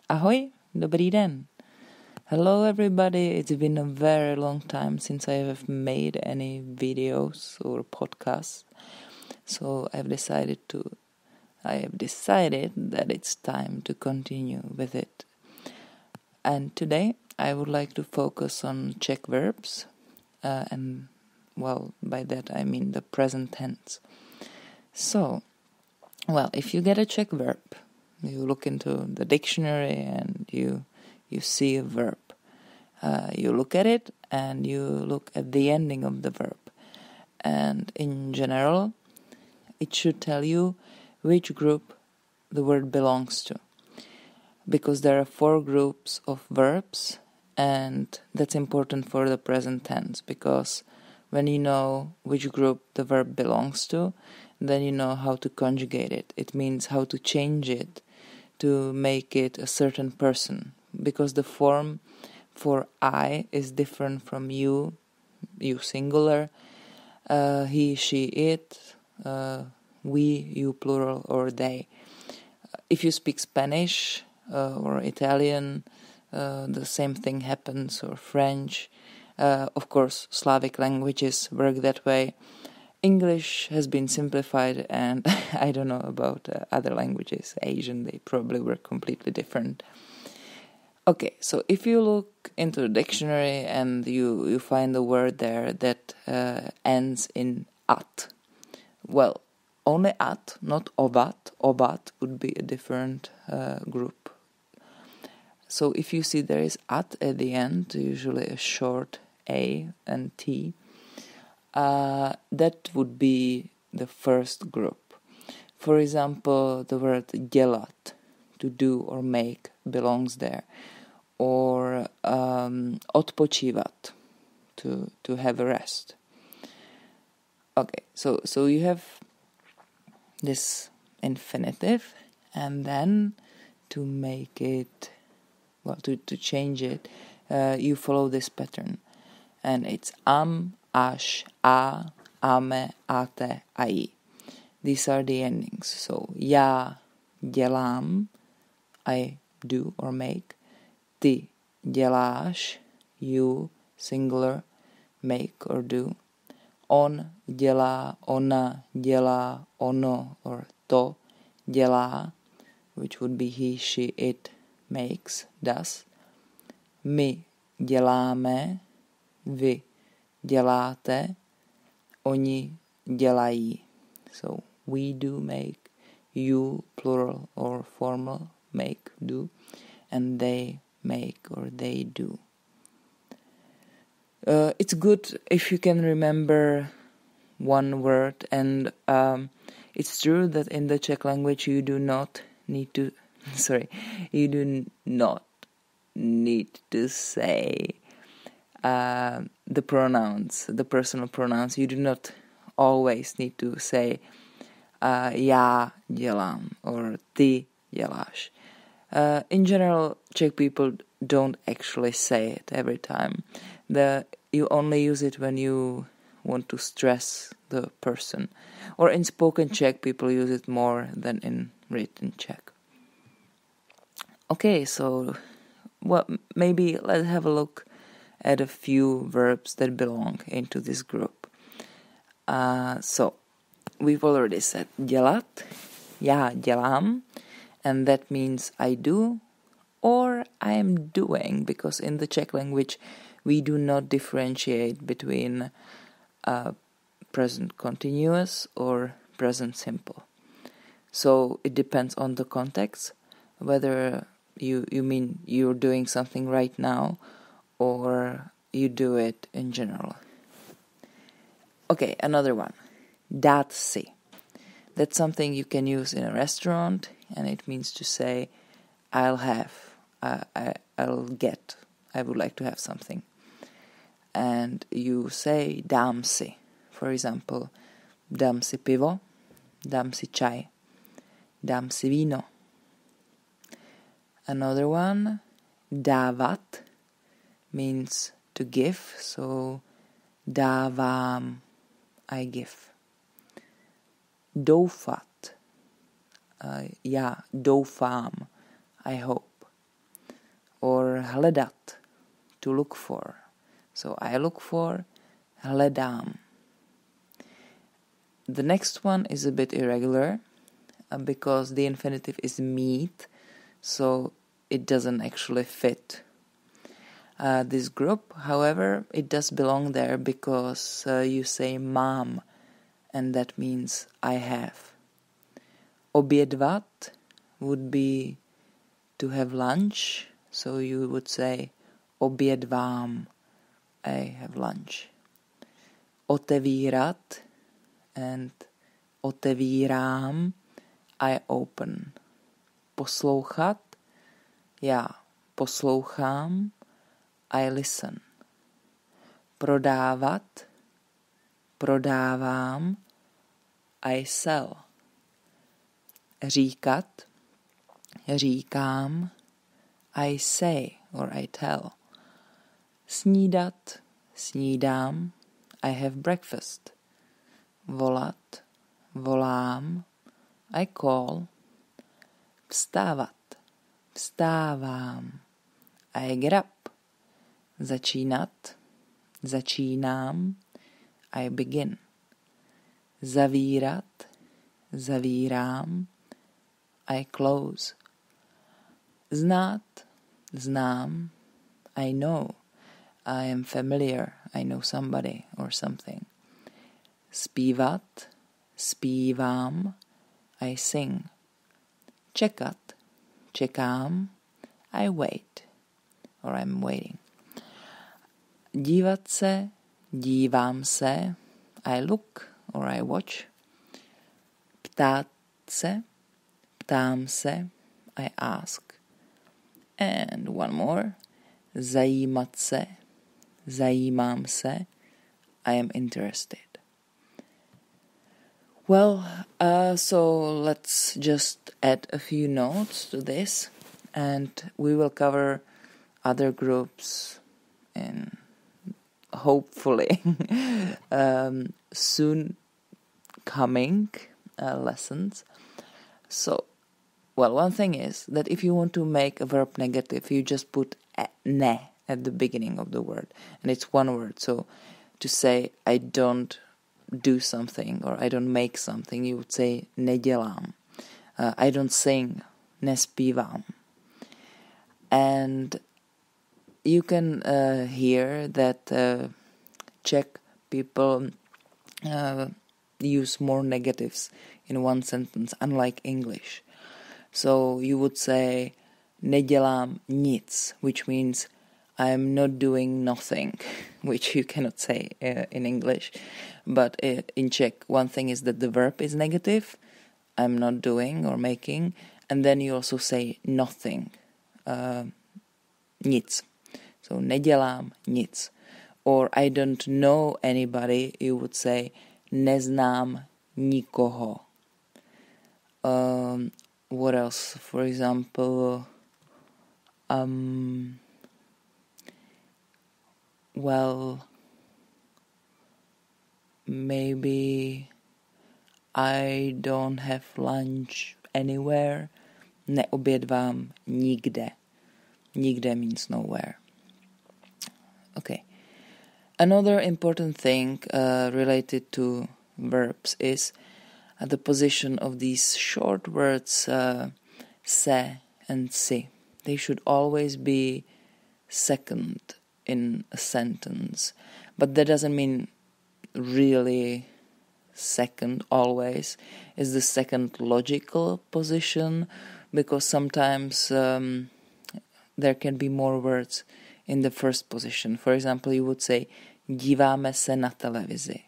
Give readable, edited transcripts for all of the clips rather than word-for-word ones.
Ahoj, dobrý den. Hello everybody, it's been a very long time since I have made any videos or podcasts. So I have decided that it's time to continue with it. And today I would like to focus on Czech verbs, by that I mean the present tense. So, if you get a Czech verb, you look into the dictionary and you see a verb. You look at it and you look at the ending of the verb. And in general, it should tell you which group the word belongs to. Because there are 4 groups of verbs, and that's important for the present tense, because when you know which group the verb belongs to, then you know how to conjugate it. It means how to change it to make it a certain person, because the form for I is different from you singular, he, she, it, we, you plural, or they. If you speak Spanish or Italian, the same thing happens, or French. Of course, Slavic languages work that way. English has been simplified, and I don't know about other languages. Asian, they probably were completely different. Okay, so if you look into the dictionary and you find a word there that ends in at, well, only at, not obat. Obat would be a different group. So if you see there is at the end, usually a short A and T, that would be the first group. For example, the word dělat, to do or make, belongs there. Or odpočívat, to have a rest. Okay, so you have this infinitive, and then to make it, to change it, you follow this pattern. And it's am, až, a, ame, ate, ai. These are the endings. So já dělám, I do or make. Ty děláš, you singular, make or do. On dělá, ona dělá, ono or to dělá, which would be he, she, it, makes, does. My děláme, vy děláte, oni dělají. So we do make, you plural or formal make, do, and they make or they do. It's good if you can remember one word, and it's true that in the Czech language you do not need to say the pronouns, the personal pronouns. You do not always need to say já dělám or ty děláš. In general, Czech people don't actually say it every time. You only use it when you want to stress the person. Or in spoken Czech, people use it more than in written Czech. Okay, so maybe let's have a look at a few verbs that belong into this group. So, we've already said dělat, já dělám, and that means I do or I am doing, because in the Czech language we do not differentiate between present continuous or present simple. So it depends on the context, whether you mean you're doing something right now or you do it in general. Okay, another one. Dát si. That's something you can use in a restaurant, and it means to say, I'll have, I'll get, I would like to have something. And you say dám si. For example, dám si pivo, dám si čaj, dám si víno. Another one, dávat, means to give, so dávám, I give. Doufat, já doufám, I hope. or hledat, to look for. So I look for, hledám. The next one is a bit irregular because the infinitive is mít, so it doesn't actually fit this group. However, it does belong there because you say mám, and that means I have. Obědvat would be to have lunch, so you would say obědvám, I have lunch. Otevírat and otevírám, I open. Poslouchat, já poslouchám, I listen. Prodávat, prodávám, I sell. Říkat, říkám, I say or I tell. Snídat, snídám, I have breakfast. Volat, volám, I call. Vstávat, vstávám, I get up. Začínat, začínám, I begin. Zavírat, zavírám, I close. Znát, znám, I know. I am familiar, I know somebody or something. Zpívat, zpívám, I sing. Čekat, čekám, I wait, or I'm waiting. Dívat se, dívám se, I look, or I watch. Ptát se, ptám se, I ask. And one more. Zajímat se, zajímám se, I am interested. Well, so let's just add a few notes to this, and we will cover other groups in hopefully soon coming lessons. So, well, one thing is that if you want to make a verb negative, you just put ne at the beginning of the word, and it's one word. So to say I don't do something or I don't make something, you would say nedělám. I don't sing, nespívám. And you can hear that Czech people use more negatives in one sentence, unlike English. So you would say nedělám nic, which means I'm not doing nothing, which you cannot say in English. But in Czech, one thing is that the verb is negative, I'm not doing or making, and then you also say nothing, nic. So nedělám nic. Or I don't know anybody, you would say neznám nikoho. What else? For example, well, maybe I don't have lunch anywhere. Neobědvám nikde. Nikde means nowhere. Okay. Another important thing related to verbs is the position of these short words se and si. They should always be second in a sentence. But that doesn't mean really second always. It's the second logical position, because sometimes there can be more words in the first position. For example, you would say díváme se na televizi.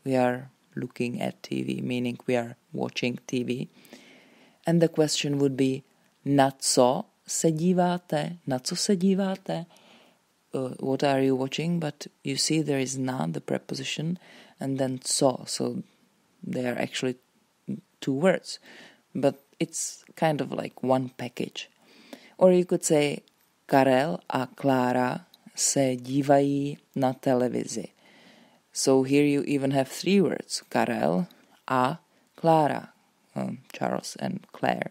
We are looking at TV, meaning we are watching TV. And the question would be na co se díváte? Na co se díváte? What are you watching? But you see there is na, the preposition, and then co. So they are actually two words. But it's kind of like one package. Or you could say Karel a Klára se dívají na televizi. So here you even have three words. Karel a Klára. Charles and Claire,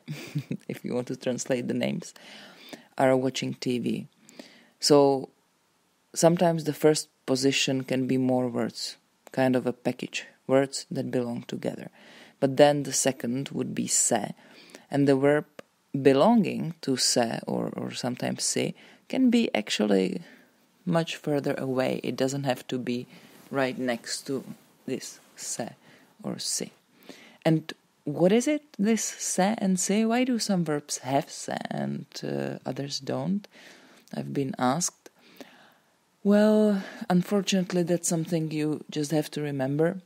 if you want to translate the names, are watching TV. So sometimes the first position can be more words, kind of a package, words that belong together. But then the second would be se, and the verb belonging to se or sometimes se can be actually much further away. It doesn't have to be right next to this se or se. And what is it, this se and se? Why do some verbs have se and others don't? I've been asked. Well, unfortunately, that's something you just have to remember.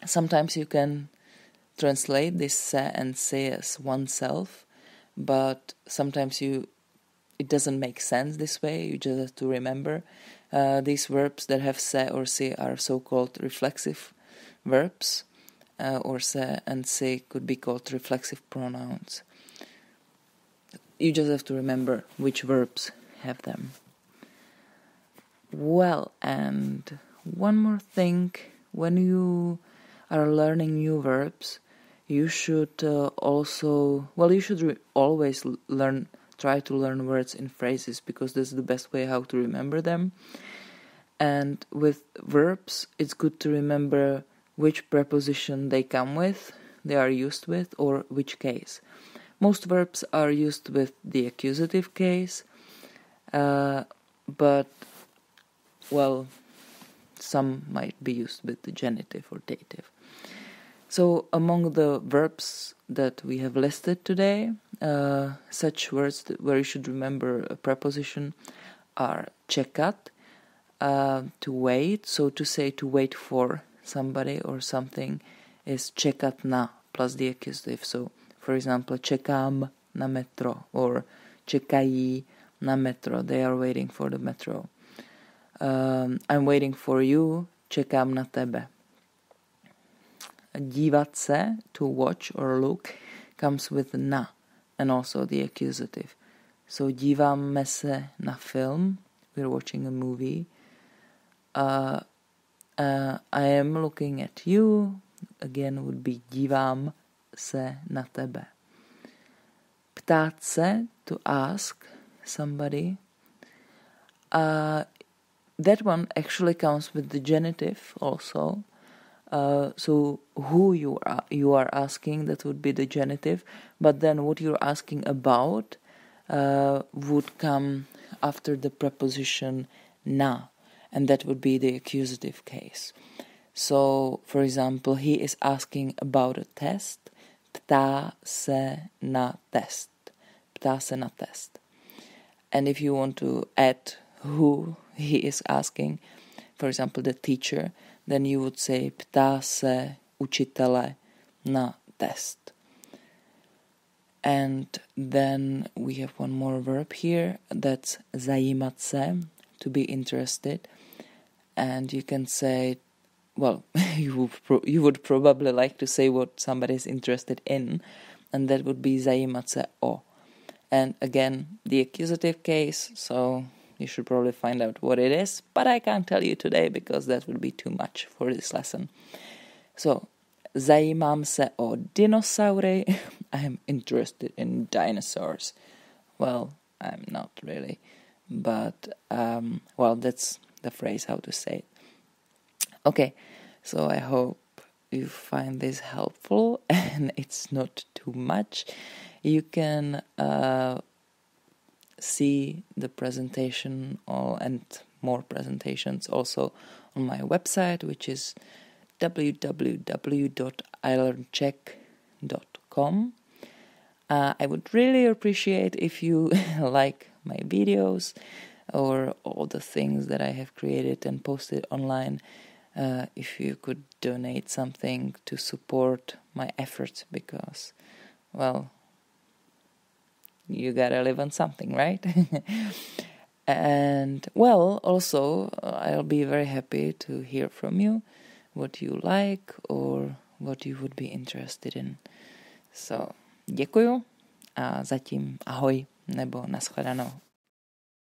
Sometimes you can translate this se and se as oneself, but sometimes it doesn't make sense this way. You just have to remember these verbs that have se or se are so-called reflexive verbs, or se and se could be called reflexive pronouns. You just have to remember which verbs have them. Well, and one more thing, when you are learning new verbs, you should always try to learn words in phrases, because that's the best way how to remember them. And with verbs, it's good to remember which preposition they come with, they are used with, or which case. Most verbs are used with the accusative case, but, well, some might be used with the genitive or dative. So among the verbs that we have listed today, such words where you should remember a preposition are čekat, to wait. So to say to wait for somebody or something is čekat na plus the accusative. So, for example, čekám na metro or čekají na metro. They are waiting for the metro. I'm waiting for you, čekám na tebe. Dívat se, to watch or look, comes with na and also the accusative. So díváme se na film, we're watching a movie. I am looking at you, again would be dívám se na tebe. Ptát se, to ask somebody. That one actually comes with the genitive also. So who you are asking, that would be the genitive, but then what you're asking about would come after the preposition na, and that would be the accusative case. So, for example, he is asking about a test. Ptá se na test. Ptá se na test. And if you want to add who he is asking, for example, the teacher, then you would say ptá se učitele na test. And then we have one more verb here, that's zajímat se, to be interested. And you can say, well, you would probably like to say what somebody is interested in, and that would be zajímat se o. And again, the accusative case, so you should probably find out what it is, but I can't tell you today because that would be too much for this lesson. So, zajímám se o dinosaury. I'm interested in dinosaurs. Well, I'm not really, but, that's the phrase how to say it. Okay, so I hope you find this helpful and it's not too much. You can see the presentation and more presentations also on my website, which is www.ilearnczech.com. I would really appreciate if you like my videos or all the things that I have created and posted online, if you could donate something to support my efforts, because, well, you gotta live on something, right? And, well, also, I'll be very happy to hear from you, what you like or what you would be interested in. So, děkuju a zatím ahoj nebo nashledanou.